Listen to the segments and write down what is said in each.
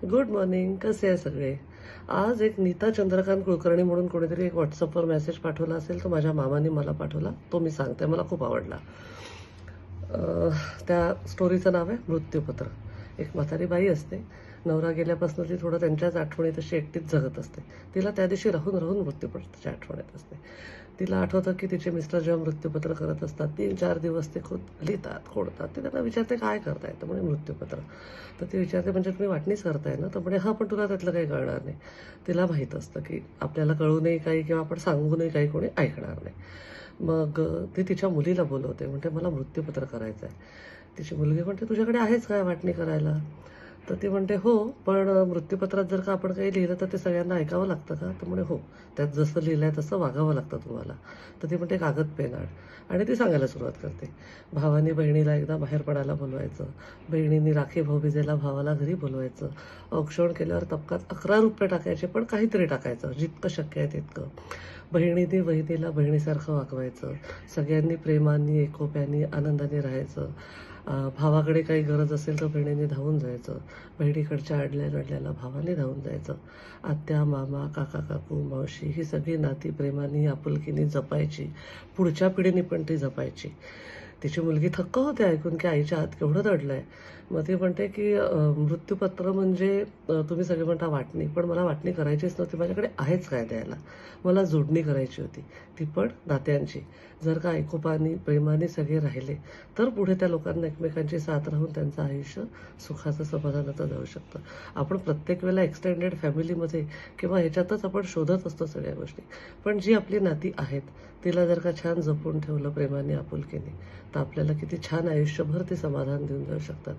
Good morning. कसे आहे सगळे? आज एक नीता चंद्रकांत कुलकर्णी म्हणून कोणीतरी एक व्हॉट्सअपवर मेसेज पाठवला असेल, तो माझ्या मामाने मला पाठवला. तो मी सांगते, मला खूप आवडला. त्या स्टोरीचं नाव आहे मृत्यूपत्र. एक म्हातारी बाई असते. नवरा गेल्यापासून ती थोडं त्यांच्याच आठवणीत अशी एकटीच जगत असते. तिला त्या दिवशी राहून राहून मृत्यूपत्राची आठवण येत असते. तिला आठवतं की तिचे मिस्टर जेव्हा मृत्यूपत्र करत असतात 3-4 दिवस ते खूप लिहितात, खोडतात. ते त्यांना विचारते काय करताय, तर म्हणे मृत्यूपत्र. तर ती विचारते म्हणजे तुम्ही वाटणीच करताय ना, तर म्हणे हां, पण तुला त्यातलं काही कळणार नाही. तिला माहीत असतं की आपल्याला कळू नये काही किंवा आपण सांगू नये काही, कोणी ऐकणार नाही. मग ती तिच्या मुलीला बोलवते, म्हणते मला मृत्यूपत्र करायचं आहे. तिची मुलगी म्हणते तुझ्याकडे आहेच काय वाटणी करायला? तर ती म्हणते हो, पण मृत्यूपत्रात जर का आपण काही लिहिलं तर ते सगळ्यांना ऐकावं लागतं का? तर म्हणे हो, त्यात जसं लिहिलंय तसं वागावं लागतं तुम्हाला. तर ती म्हणते कागद पेन आण. आणि ती सांगायला सुरुवात करते. भावाने बहिणीला एकदा बाहेरपणाला बोलवायचं, बहिणींनी राखी भाऊबीजेला भावाला घरी बोलवायचं, औक्षण केल्यावर तपकात 11 रुपये टाकायचे, पण काहीतरी टाकायचं जितकं शक्य आहे तितकं. बहिणींनी बहिणीला बहिणीसारखं वागवायचं, सगळ्यांनी प्रेमाने एकोप्याने आनंदाने राहायचं. भावाकडे काही गरज असेल तर बहिणीने धावून जायचं, बहिणीकडच्या अडल्या नडल्याला भावाने धावून जायचं. आत्या मामा काका काकू मावशी ही सगळी नाती प्रेमाने आपुलकीने जपायची, पुढच्या पिढीने पण ती जपायची. तिची मुलगी थक्क होते ऐकून की आईच्या हात केवढं दडलंय. मग ती म्हणते की मृत्यूपत्र म्हणजे तुम्ही सगळे म्हणता वाटणी, पण मला वाटणी करायचीच नव्हती. माझ्याकडे आहेच काय द्यायला. मला जोडणी करायची होती, ती पण नात्यांची. जर का एकोपाने प्रेमाने सगळे राहिले तर पुढे त्या लोकांना एकमेकांची साथ राहून त्यांचं आयुष्य सुखाचं समाधानाचं जाऊ शकतं. आपण प्रत्येक वेळेला एक्सटेंडेड फॅमिलीमध्ये किंवा ह्याच्यातच आपण शोधत असतो सगळ्या गोष्टी, पण जी आपली नाती आहेत तिला जर का छान जपून ठेवलं प्रेमाने आपुलकीने, तर आपल्याला किती छान आयुष्यभर ते समाधान देऊन जाऊ शकतात.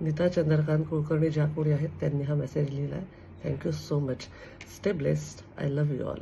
नीता चंद्रकांत कुलकर्णी ज्या कोणी आहेत त्यांनी हा मेसेज लिहिला आहे. Thank you so much. Stay blessed. I love you all.